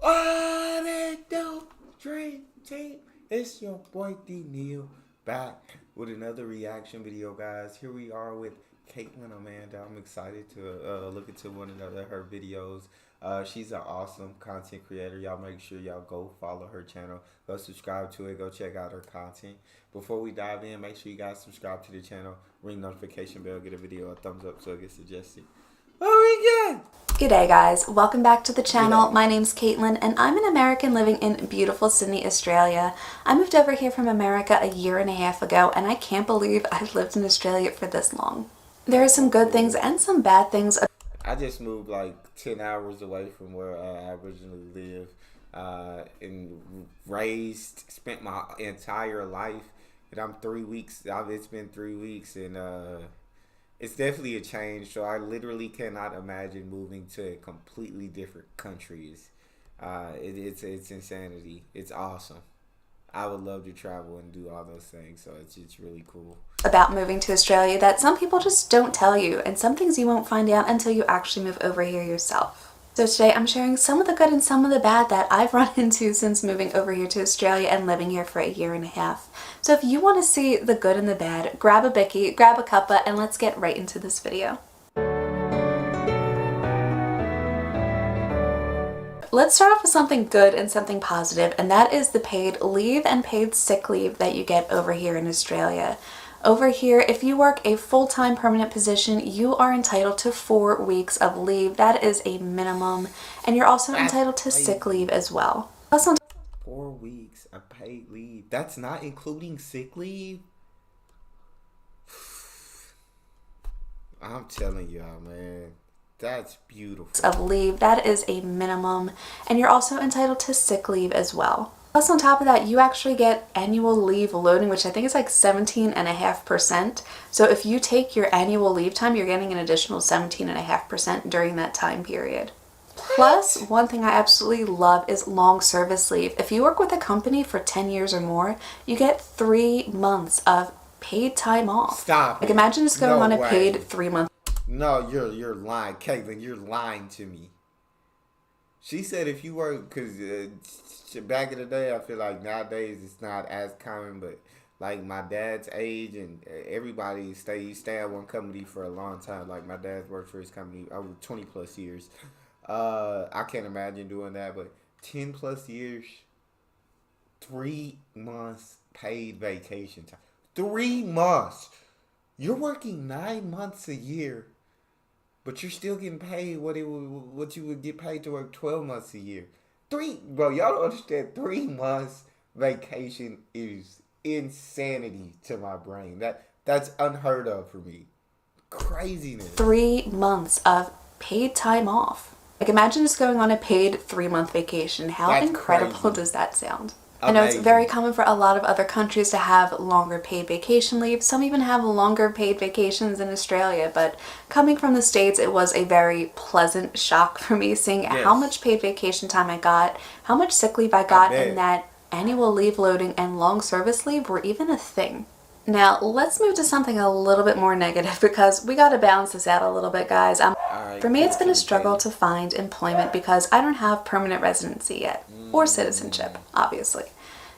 What it do, Dream Team? It's your boy D Neal back with another reaction video, guys. Here we are with Kaitlyn Amanda. I'm excited to look into one another her videos. She's an awesome content creator. Y'all make sure y'all go follow her channel. Go subscribe to it. Go check out her content. Before we dive in, make sure you guys subscribe to the channel. Ring notification bell. Get a video a thumbs up so it gets suggested. What we got? G'day guys, welcome back to the channel. My name's Kaitlyn and I'm an American living in beautiful Sydney, Australia. I moved over here from America a year and a half ago and I can't believe I've lived in Australia for this long. There are some good things and some bad things. I just moved like 10 hours away from where I originally lived and raised, spent my entire life, and I'm 3 weeks, it's been 3 weeks, and it's definitely a change. So I literally cannot imagine moving to a completely different countries. It's insanity. It's awesome. I would love to travel and do all those things. So it's really cool. About moving to Australia that some people just don't tell you, and some things you won't find out until you actually move over here yourself. So today I'm sharing some of the good and some of the bad that I've run into since moving over here to Australia and living here for a year and a half. So if you want to see the good and the bad, grab a bicky, grab a cuppa, and let's get right into this video. Let's start off with something good and something positive, and that is the paid leave and paid sick leave that you get over here in Australia. Over here, if you work a full-time permanent position, you are entitled to 4 weeks of leave. That is a minimum, and you're also entitled to sick leave as well. 4 weeks of paid leave. That's not including sick leave? I'm telling y'all, man. That's beautiful. Of leave, that is a minimum, and you're also entitled to sick leave as well. Plus on top of that, you actually get annual leave loading, which I think is like 17.5%. So if you take your annual leave time, you're getting an additional 17.5% during that time period. Plus, one thing I absolutely love is long service leave. If you work with a company for 10 years or more, you get 3 months of paid time off. Stop. Like imagine just going on a way. paid 3 month. No, you're lying, Kaitlyn. You're lying to me. She said if you work, because back in the day, I feel like nowadays it's not as common, but like my dad's age and everybody stay at one company for a long time. Like my dad's worked for his company over 20 plus years. I can't imagine doing that, but 10 plus years, 3 months paid vacation time. 3 months. You're working 9 months a year, but you're still getting paid what you would get paid to work 12 months a year. Bro, y'all don't understand. 3 months vacation is insanity to my brain. That's unheard of for me. Craziness. 3 months of paid time off. Like imagine just going on a paid 3-month vacation. How That's incredible crazy. does that sound? Amazing. I know it's very common for a lot of other countries to have longer paid vacation leave. Some even have longer paid vacations in Australia, but coming from the States, it was a very pleasant shock for me seeing how much paid vacation time I got, how much sick leave I got, and that annual leave loading and long service leave were even a thing. Now, let's move to something a little bit more negative because we got to balance this out a little bit, guys. For me, it's been a struggle to find employment because I don't have permanent residency yet, or citizenship, obviously.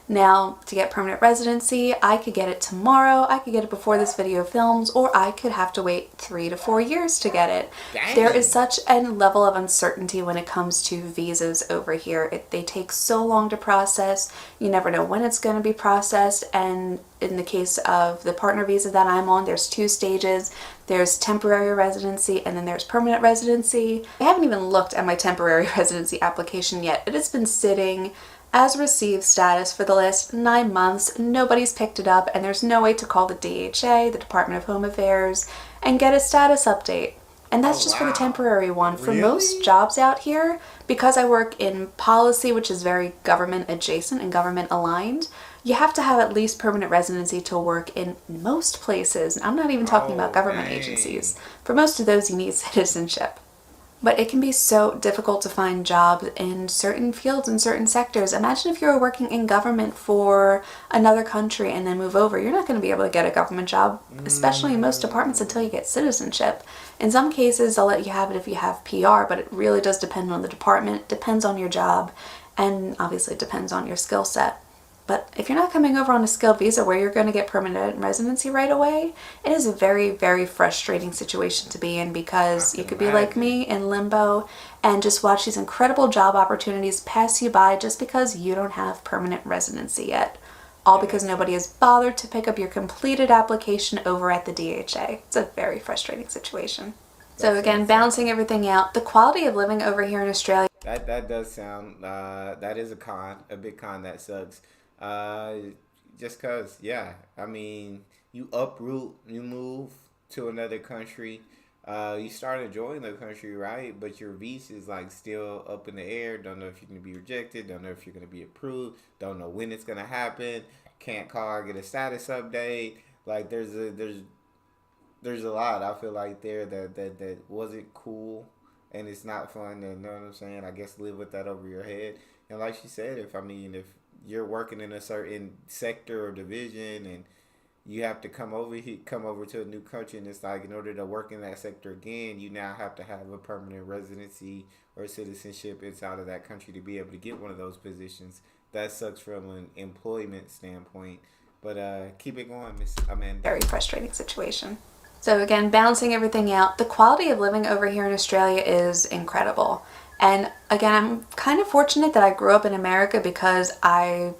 Now, to get permanent residency, I could get it tomorrow, I could get it before this video films, or I could have to wait 3 to 4 years to get it. Dang. There is such a level of uncertainty when it comes to visas over here. They take so long to process, you never know when it's going to be processed, and in the case of the partner visa that I'm on, there's 2 stages. There's temporary residency and then there's permanent residency. I haven't even looked at my temporary residency application yet. It has been sitting as received status for the last 9 months. Nobody's picked it up and there's no way to call the DHA, the Department of Home Affairs, and get a status update. And that's just for the temporary one. For most jobs out here, because I work in policy, which is very government adjacent and government aligned, you have to have at least permanent residency to work in most places. I'm not even talking about government agencies. For most of those, you need citizenship. But it can be so difficult to find jobs in certain fields and certain sectors. Imagine if you were working in government for another country and then move over. You're not going to be able to get a government job, especially in most departments, until you get citizenship. In some cases, they'll let you have it if you have PR, but it really does depend on the department, depends on your job. and obviously it depends on your skill set. But if you're not coming over on a skilled visa where you're going to get permanent residency right away, it is a very, very frustrating situation to be in, because you could be like me in limbo and just watch these incredible job opportunities pass you by just because you don't have permanent residency yet. All because nobody has bothered to pick up your completed application over at the DHA. It's a very frustrating situation. So again, balancing everything out, the quality of living over here in Australia. That does sound, that is a big con that sucks. Just cause, yeah, I mean, you uproot, you move to another country, you start enjoying the country, right? But your visa is like still up in the air. Don't know if you're gonna be rejected. Don't know if you're gonna be approved. Don't know when it's gonna happen. Can't call, get a status update. Like there's a lot I feel like there that wasn't cool, and it's not fun. And you know what I'm saying? I guess live with that over your head. And like she said, if you're working in a certain sector or division, and you have to come over to a new country, and it's like in order to work in that sector again, you now have to have a permanent residency or citizenship inside of that country to be able to get one of those positions. That sucks from an employment standpoint. But keep it going, Miss Amanda. Very frustrating situation. So again, balancing everything out, the quality of living over here in Australia is incredible. And again, I'm kind of fortunate that I grew up in America, because I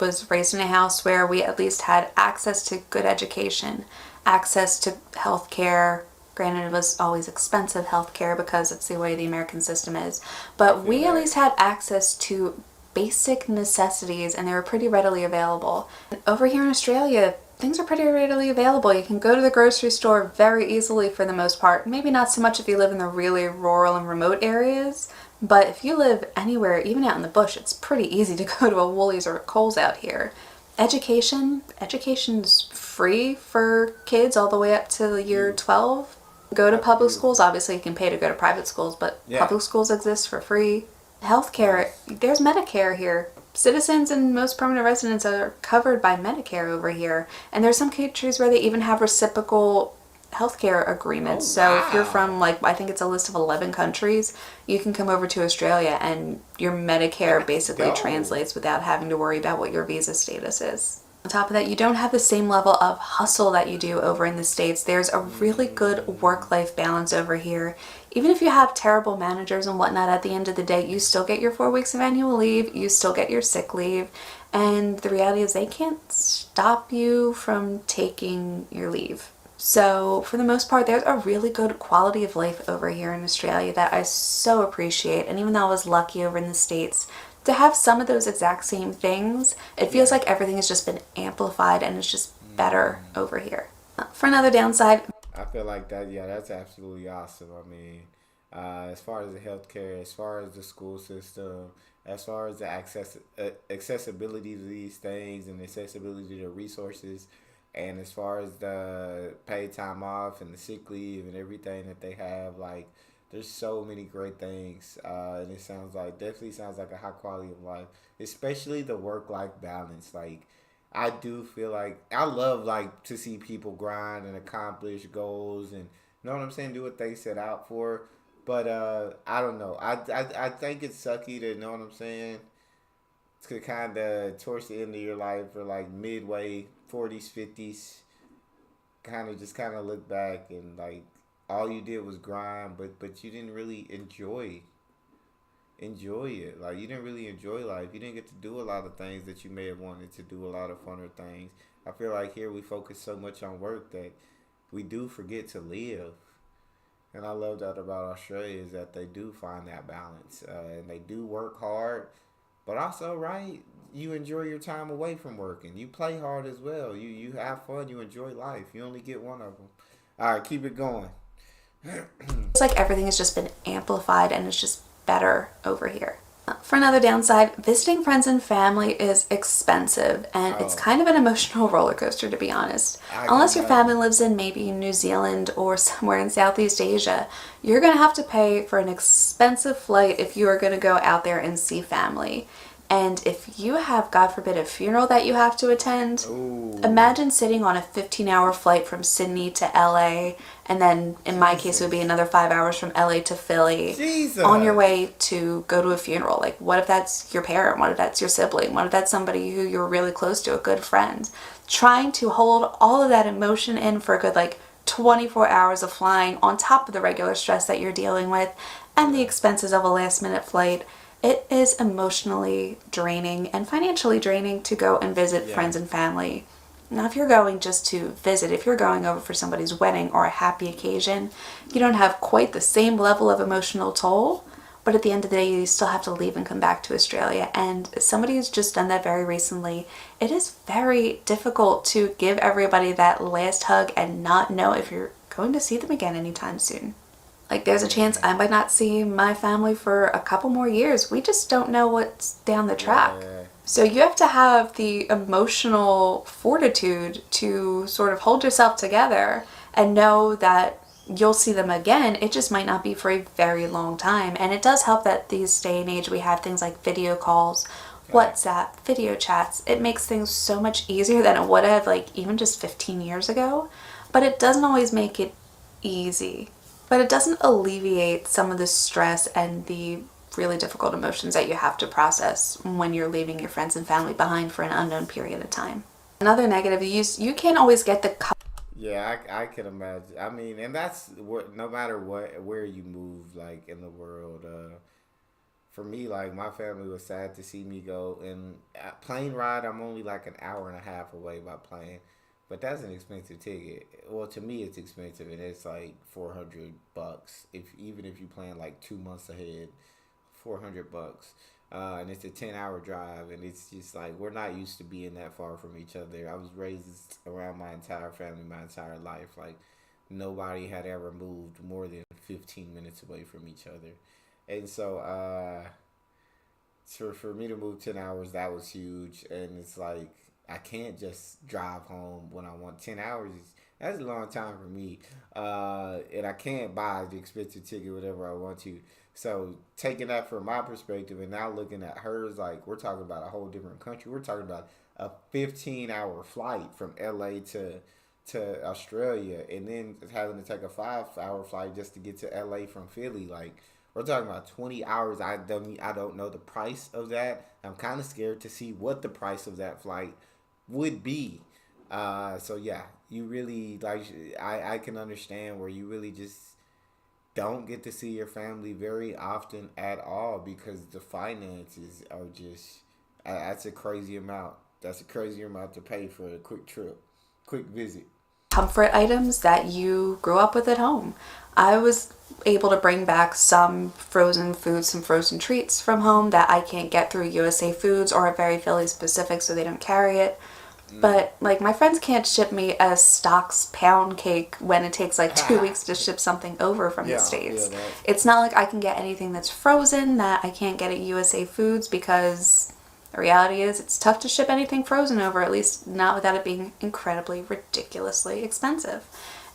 was raised in a house where we at least had access to good education, access to health care. Granted, it was always expensive health care because it's the way the American system is. But we at least had access to basic necessities, and they were pretty readily available. And over here in Australia, things are pretty readily available. You can go to the grocery store very easily for the most part. Maybe not so much if you live in the really rural and remote areas, but if you live anywhere, even out in the bush, it's pretty easy to go to a Woolies or a Kohl's out here. Education's free for kids all the way up to the year 12. Go to public schools. Obviously, you can pay to go to private schools, but public schools exist for free. Healthcare, there's Medicare here. Citizens and most permanent residents are covered by Medicare over here. And there's some countries where they even have reciprocal healthcare agreements. So if you're from, like, I think it's a list of 11 countries, you can come over to Australia and your Medicare basically translates without having to worry about what your visa status is. On top of that, you don't have the same level of hustle that you do over in the States. There's a really good work-life balance over here. Even if you have terrible managers and whatnot, at the end of the day, you still get your 4 weeks of annual leave, you still get your sick leave, and the reality is they can't stop you from taking your leave. So for the most part, there's a really good quality of life over here in Australia that I so appreciate. And even though I was lucky over in the States to have some of those exact same things, it feels like everything has just been amplified and it's just better over here. For another downside, I feel like that's absolutely awesome. I mean, as far as the healthcare, as far as the school system, as far as the accessibility to these things and accessibility to resources, and as far as the paid time off and the sick leave and everything that they have, like, there's so many great things, and it definitely sounds like a high quality of life, especially the work-life balance. Like, I do feel like I love, like, to see people grind and accomplish goals and, you know what I'm saying, do what they set out for. But I don't know. I think it's sucky to, you know what I'm saying, to kind of towards the end of your life or like midway 40s, 50s, kind of look back and like all you did was grind, but you didn't really enjoy it. Like, you didn't really enjoy life. You didn't get to do a lot of things that you may have wanted to do, a lot of funner things. I feel like here we focus so much on work that we do forget to live. And I love that about Australia is that they do find that balance, and they do work hard, but also, right, you enjoy your time away from working. You play hard as well. You have fun. You enjoy life. You only get one of them. All right, keep it going. it's like everything has just been amplified and it's just better over here. For another downside, visiting friends and family is expensive, and it's kind of an emotional roller coaster, to be honest. Unless your family lives in maybe New Zealand or somewhere in Southeast Asia, you're going to have to pay for an expensive flight if you are going to go out there and see family. And if you have, God forbid, a funeral that you have to attend, Ooh. imagine sitting on a 15-hour flight from Sydney to LA, and then in my case it would be another 5 hours from LA to Philly, on your way to go to a funeral. Like, what if that's your parent? What if that's your sibling? What if that's somebody who you're really close to, a good friend? Trying to hold all of that emotion in for a good, like, 24 hours of flying on top of the regular stress that you're dealing with and the expenses of a last minute flight. It is emotionally draining and financially draining to go and visit friends and family. Now, if you're going just to visit, if you're going over for somebody's wedding or a happy occasion, you don't have quite the same level of emotional toll, but at the end of the day, you still have to leave and come back to Australia. And as somebody who's just done that very recently, it is very difficult to give everybody that last hug and not know if you're going to see them again anytime soon. Like, there's a chance I might not see my family for a couple more years. We just don't know what's down the track. So you have to have the emotional fortitude to sort of hold yourself together and know that you'll see them again. It just might not be for a very long time. And it does help that these day and age we have things like video calls, WhatsApp, video chats. It makes things so much easier than it would have, like, even just 15 years ago. But it doesn't always make it easy. But it doesn't alleviate some of the stress and the really difficult emotions that you have to process when you're leaving your friends and family behind for an unknown period of time. Another negative, you can't always get the... Yeah, I can imagine. I mean, and that's no matter where you move, like, in the world. For me, like, my family was sad to see me go. And plane ride, I'm only like an hour and a half away by plane. But that's an expensive ticket. Well, to me, it's expensive, and it's like $400. Even if you plan like 2 months ahead, $400. And it's a 10-hour drive, and it's just like we're not used to being that far from each other. I was raised around my entire family, my entire life. Like, nobody had ever moved more than 15 minutes away from each other, and so for me to move 10 hours, that was huge. And it's like, I can't just drive home when I want. 10 hours that's a long time for me. And I can't buy the expensive ticket whatever I want to. So taking that from my perspective and now looking at hers, like, we're talking about a whole different country. We're talking about a 15-hour flight from LA to Australia, and then having to take a 5-hour flight just to get to LA from Philly. Like, we're talking about 20 hours. I don't know the price of that. I'm kind of scared to see what the price of that flight would be. So yeah, you really, like, I can understand where you really just don't get to see your family very often at all because the finances are just, that's a crazy amount. That's a crazy amount to pay for a quick trip, quick visit. Comfort items that you grew up with at home. I was able to bring back some frozen foods, some frozen treats from home that I can't get through USA Foods or are very Philly specific, so they don't carry it. But, like, my friends can't ship me a Stock's pound cake when it takes like 2 weeks to ship something over from the States. It's not like I can get anything that's frozen that I can't get at USA Foods, because the reality is it's tough to ship anything frozen over, at least not without it being incredibly, ridiculously expensive.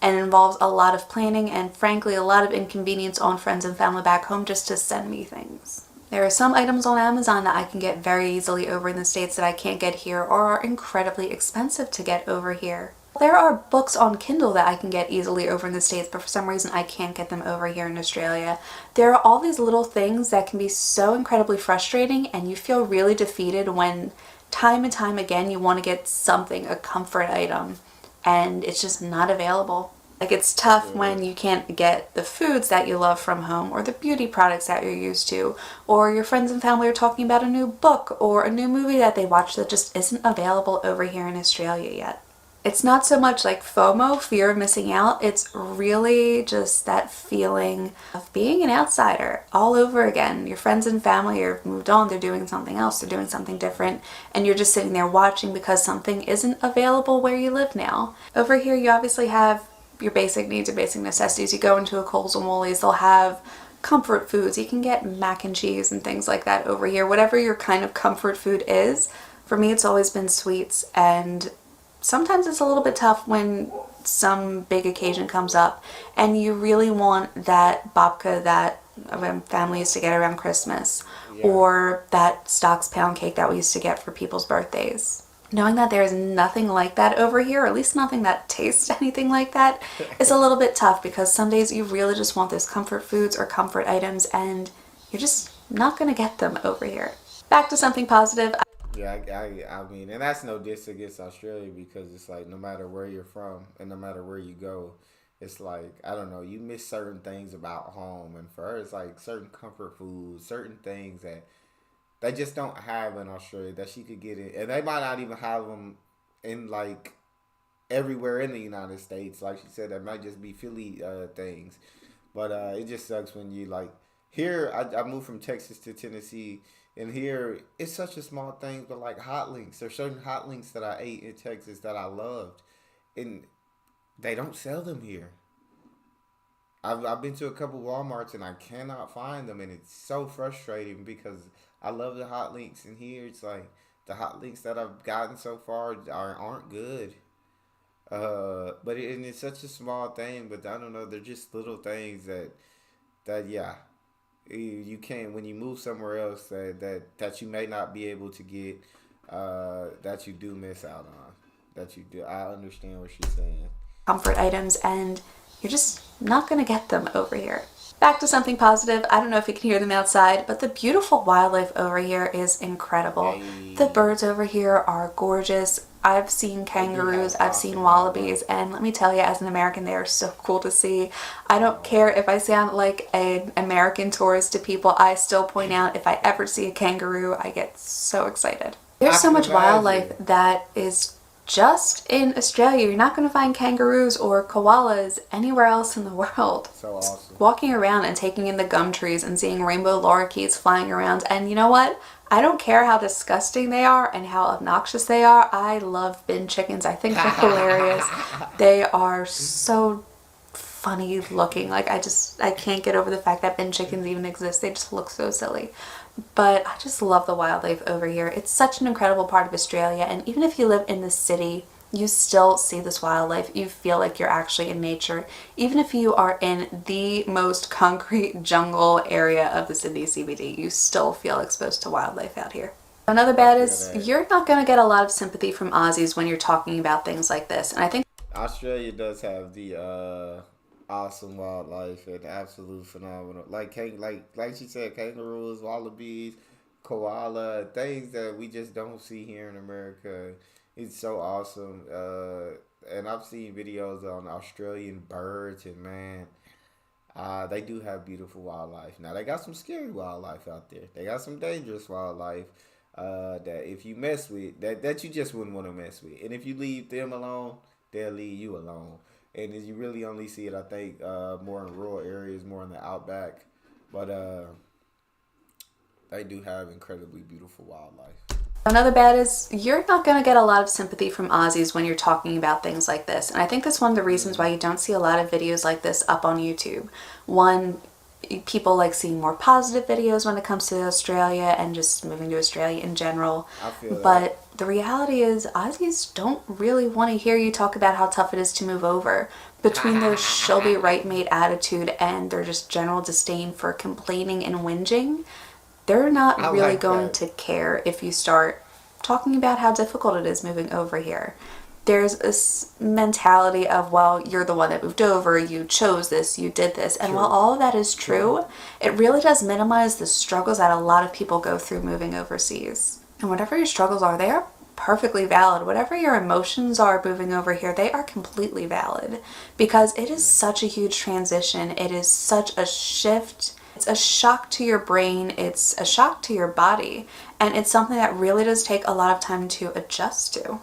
And it involves a lot of planning and, frankly, a lot of inconvenience on friends and family back home just to send me things. There are some items on Amazon that I can get very easily over in the States that I can't get here or are incredibly expensive to get over here. There are books on Kindle that I can get easily over in the States, but for some reason I can't get them over here in Australia. There are all these little things that can be so incredibly frustrating, and you feel really defeated when time and time again you want to get something, a comfort item, and it's just not available. Like, it's tough when you can't get the foods that you love from home, or the beauty products that you're used to, or your friends and family are talking about a new book or a new movie that they watched that just isn't available over here in Australia yet. It's not so much like FOMO, fear of missing out. It's really just that feeling of being an outsider all over again. Your friends and family are moved on, they're doing something else, they're doing something different, and you're just sitting there watching because something isn't available where you live now. Over here, you obviously have your basic needs and basic necessities. You go into a Coles and Woolies, they'll have comfort foods. You can get mac and cheese and things like that over here. Whatever your kind of comfort food is. For me, it's always been sweets, and sometimes it's a little bit tough when some big occasion comes up and you really want that babka that family used to get around Christmas, Yeah. or that Stock's pound cake that we used to get for people's birthdays. Knowing that there is nothing like that over here, or at least nothing that tastes anything like that, is a little bit tough because some days you really just want those comfort foods or comfort items and you're just not going to get them over here. Back to something positive. Yeah, I mean, and that's no diss against Australia because it's like no matter where you're from and no matter where you go, it's like I don't know, you miss certain things about home, and for her, it's like certain comfort foods, certain things that they just don't have in Australia that she could get it, and they might not even have them in like everywhere in the United States. Like she said, that might just be Philly things, but it just sucks when you like here. I moved from Texas to Tennessee, and here it's such a small thing, but like hot links. There's certain hot links that I ate in Texas that I loved, and they don't sell them here. I've been to a couple Walmarts and I cannot find them, and it's so frustrating because I love the hot links, and here it's like the hot links that I've gotten so far aren't good. But and it's such a small thing, but I don't know. They're just little things that yeah, you can't when you move somewhere else that you may not be able to get. That you do miss out on. That you do. I understand what she's saying. Comfort items and you're just not going to get them over here. Back to something positive. I don't know if you can hear them outside, but the beautiful wildlife over here is incredible. Hey. The birds over here are gorgeous. I've seen kangaroos, I've seen wallabies, and let me tell you, as an American, they are so cool to see. I don't care if I sound like an American tourist to people, I still point out if I ever see a kangaroo, I get so excited. There's so much wildlife that is just in Australia. You're not going to find kangaroos or koalas anywhere else in the world. So awesome. Walking around and taking in the gum trees and seeing rainbow lorikeets flying around. And you know what? I don't care how disgusting they are and how obnoxious they are. I love bin chickens. I think they're hilarious. They are so funny looking. Like I can't get over the fact that bin chickens even exist. They just look so silly. But I just love the wildlife over here. It's such an incredible part of Australia, and even if you live in the city, you still see this wildlife. You feel like you're actually in nature. Even if you are in the most concrete jungle area of the Sydney CBD, you still feel exposed to wildlife out here. Another bad is you're not going to get a lot of sympathy from Aussies when you're talking about things like this. And I think Australia does have the awesome wildlife and absolute phenomenal. Like she said, kangaroos, wallabies, koala, things that we just don't see here in America. It's so awesome. And I've seen videos on Australian birds, and man, they do have beautiful wildlife. Now they got some scary wildlife out there. They got some dangerous wildlife that if you mess with, that you just wouldn't want to mess with. And if you leave them alone, they'll leave you alone. And you really only see it, I think, more in rural areas, more in the outback. But they do have incredibly beautiful wildlife. another bad is you're not going to get a lot of sympathy from Aussies when you're talking about things like this. And I think that's one of the reasons why you don't see a lot of videos like this up on YouTube. One, people like seeing more positive videos when it comes to Australia and just moving to Australia in general. I feel But that. the reality is Aussies don't really want to hear you talk about how tough it is to move over. Between their she'll be right mate attitude and their just general disdain for complaining and whinging, they're not I really like going that. to care if you start talking about how difficult it is moving over here. There's this mentality of, well, you're the one that moved over, you chose this, you did this. And True. while all of that is true, it really does minimize the struggles that a lot of people go through moving overseas. And whatever your struggles are, they are perfectly valid. Whatever your emotions are moving over here, they are completely valid because it is such a huge transition. It is such a shift. It's a shock to your brain. It's a shock to your body. And it's something that really does take a lot of time to adjust to.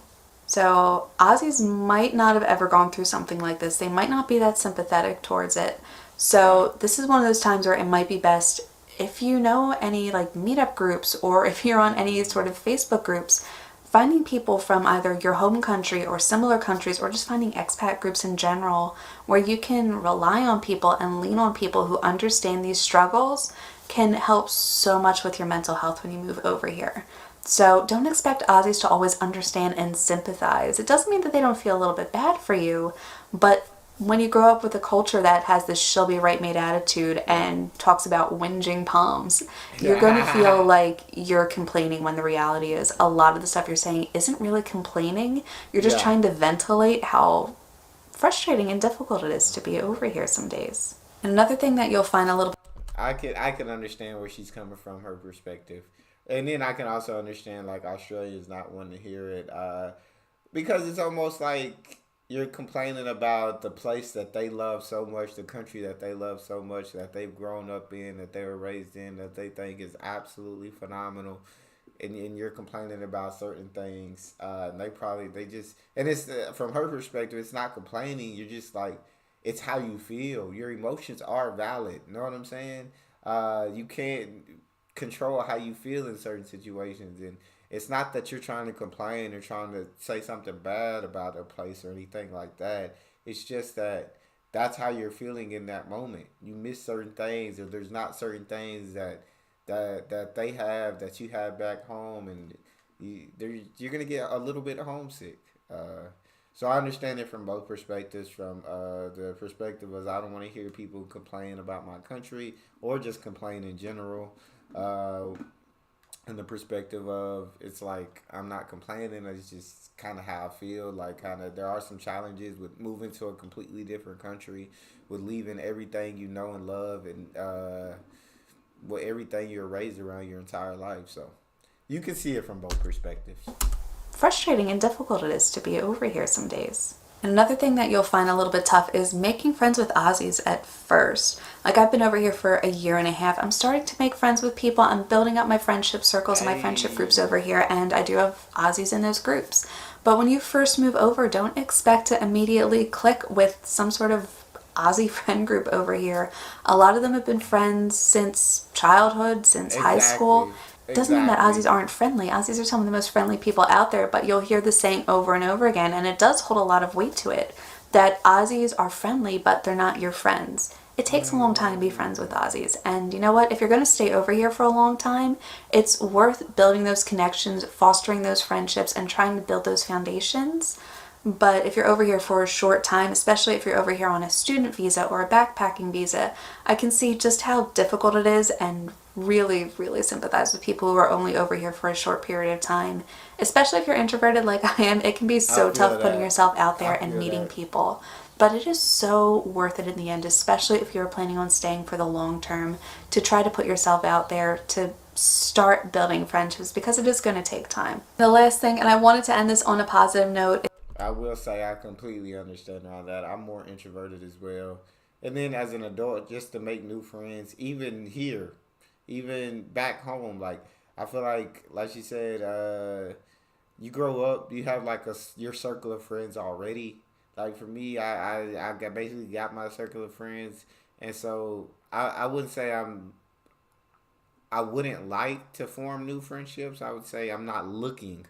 So Aussies might not have ever gone through something like this. They might not be that sympathetic towards it. So this is one of those times where it might be best if you know any like meetup groups or if you're on any sort of Facebook groups, finding people from either your home country or similar countries or just finding expat groups in general where you can rely on people and lean on people who understand these struggles can help so much with your mental health when you move over here. So don't expect Aussies to always understand and sympathize. It doesn't mean that they don't feel a little bit bad for you, but when you grow up with a culture that has this she'll be right mate attitude and talks about whinging palms, you're going to feel like you're complaining when the reality is a lot of the stuff you're saying isn't really complaining. You're just trying to ventilate how frustrating and difficult it is to be over here some days. And another thing that you'll find a little I can understand where she's coming from, her perspective, and then I can also understand like Australia's not wanting to hear it, because it's almost like you're complaining about the place that they love so much, the country that they love so much, that they've grown up in, that they were raised in, that they think is absolutely phenomenal, and you're complaining about certain things. And they just, and it's from her perspective, it's not complaining. You're just like, it's how you feel. Your emotions are valid. You know what I'm saying? You can't control how you feel in certain situations, and it's not that you're trying to complain or trying to say something bad about a place or anything like that. It's just that that's how you're feeling in that moment. You miss certain things, or there's not certain things that they have that you have back home, and you're gonna get a little bit homesick. So I understand it from both perspectives. From the perspective of I don't want to hear people complain about my country or just complain in general. And the perspective of it's like I'm not complaining. It's just kind of how I feel. Like kind of there are some challenges with moving to a completely different country, with leaving everything you know and love, and with everything you're raised around your entire life. So you can see it from both perspectives. frustrating and difficult it is to be over here some days. And another thing that you'll find a little bit tough is making friends with Aussies at first. Like I've been over here for a year and a half. I'm starting to make friends with people. I'm building up my friendship circles and my friendship groups over here, and I do have Aussies in those groups. But when you first move over, don't expect to immediately click with some sort of Aussie friend group over here. A lot of them have been friends since childhood, since high school. Doesn't mean that Aussies aren't friendly. Aussies are some of the most friendly people out there, but you'll hear the saying over and over again, and it does hold a lot of weight to it, that Aussies are friendly, but they're not your friends. It takes a long time to be friends with Aussies, and you know what? If you're going to stay over here for a long time, it's worth building those connections, fostering those friendships, and trying to build those foundations. But if you're over here for a short time, especially if you're over here on a student visa or a backpacking visa, I can see just how difficult it is, and really, really sympathize with people who are only over here for a short period of time. Especially if you're introverted like I am, it can be so tough putting yourself out there and meeting people. But it is so worth it in the end, especially if you're planning on staying for the long term, to try to put yourself out there, to start building friendships, because it is going to take time. The last thing, and I wanted to end this on a positive note, I will say I completely understand all that. I'm more introverted as well. And then as an adult, just to make new friends, even here, even back home, like I feel like she said, you grow up, you have like your circle of friends already. Like for me, I basically got my circle of friends, and so I wouldn't say I wouldn't like to form new friendships. I would say I'm not looking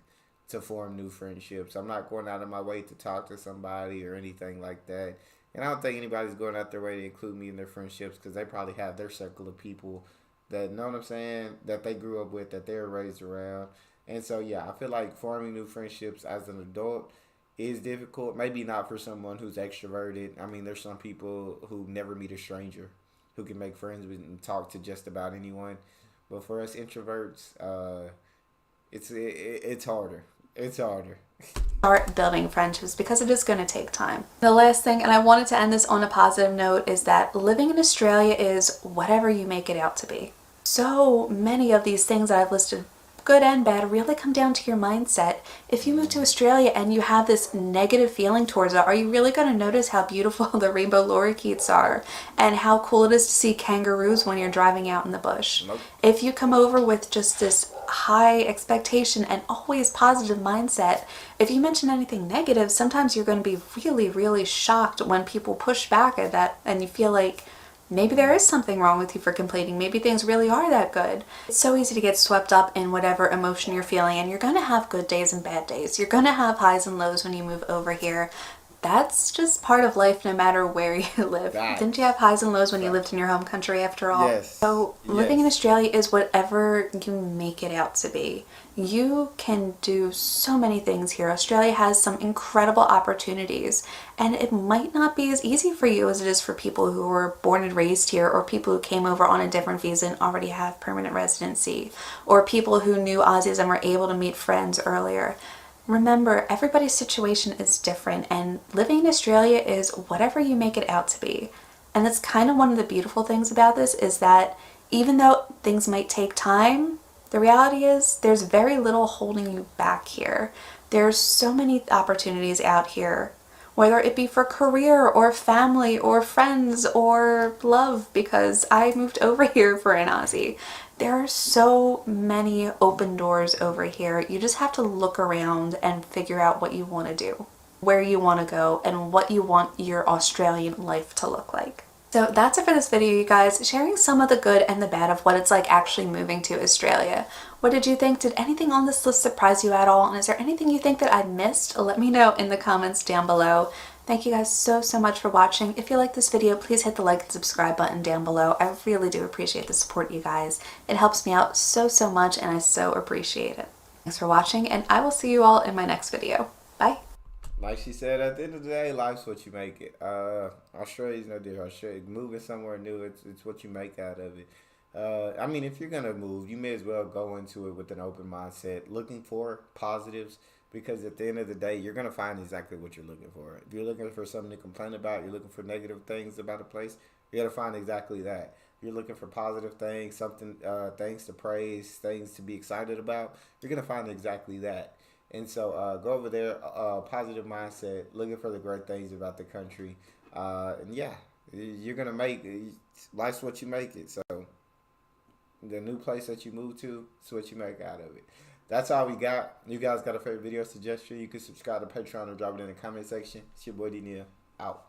to form new friendships. I'm not going out of my way to talk to somebody or anything like that. And I don't think anybody's going out their way to include me in their friendships, because they probably have their circle of people that, know what I'm saying, that they grew up with, that they were raised around. And so, yeah, I feel like forming new friendships as an adult is difficult. Maybe not for someone who's extroverted. I mean, there's some people who never meet a stranger, who can make friends with and talk to just about anyone. But for us introverts, it's harder. It's harder. Start building friendships, because it is going to take time. The last thing, and I wanted to end this on a positive note, is that living in Australia is whatever you make it out to be. So many of these things that I've listed, good and bad, really come down to your mindset. If you move to Australia and you have this negative feeling towards it, are you really going to notice how beautiful the rainbow lorikeets are and how cool it is to see kangaroos when you're driving out in the bush? Nope. If you come over with just this high expectation and always positive mindset, if you mention anything negative, sometimes you're going to be really, really shocked when people push back at that, and you feel like maybe there is something wrong with you for complaining. Maybe things really are that good. It's so easy to get swept up in whatever emotion you're feeling, and you're going to have good days and bad days. You're going to have highs and lows when you move over here. that's just part of life no matter where you live. Facts. Didn't you have highs and lows when you lived in your home country after all? Yes. So living in Australia is whatever you make it out to be. You can do so many things here. Australia has some incredible opportunities, and it might not be as easy for you as it is for people who were born and raised here, or people who came over on a different visa and already have permanent residency, or people who knew Aussies and were able to meet friends earlier. Remember, everybody's situation is different, and living in Australia is whatever you make it out to be. And that's kind of one of the beautiful things about this, is that even though things might take time, the reality is there's very little holding you back here. There's so many opportunities out here, whether it be for career or family or friends or love, because I moved over here for an Aussie. There are so many open doors over here. You just have to look around and figure out what you want to do, where you want to go, and what you want your Australian life to look like. So that's it for this video, you guys, sharing some of the good and the bad of what it's like actually moving to Australia. What did you think? Did anything on this list surprise you at all? And is there anything you think that I missed? Let me know in the comments down below. Thank you guys so much for watching. If you like this video, please hit the like and subscribe button down below. I really do appreciate the support, you guys. It helps me out so much, and I so appreciate it. Thanks for watching, and I will see you all in my next video. Bye. Like she said, at the end of the day, life's what you make it. Australia's no different. Australia, moving somewhere new, it's what you make out of it. I mean, if you're going to move, you may as well go into it with an open mindset, looking for positives, because at the end of the day, you're going to find exactly what you're looking for. If you're looking for something to complain about, you're looking for negative things about a place, you're going to find exactly that. If you're looking for positive things, something, things to praise, things to be excited about, you're going to find exactly that. And so go over there, positive mindset, looking for the great things about the country. And yeah, you're going to make, life's what you make it. So the new place that you move to, it's what you make out of it. That's all we got. You guys got a favorite video suggestion? You can subscribe to Patreon or drop it in the comment section. It's your boy Neal. Out.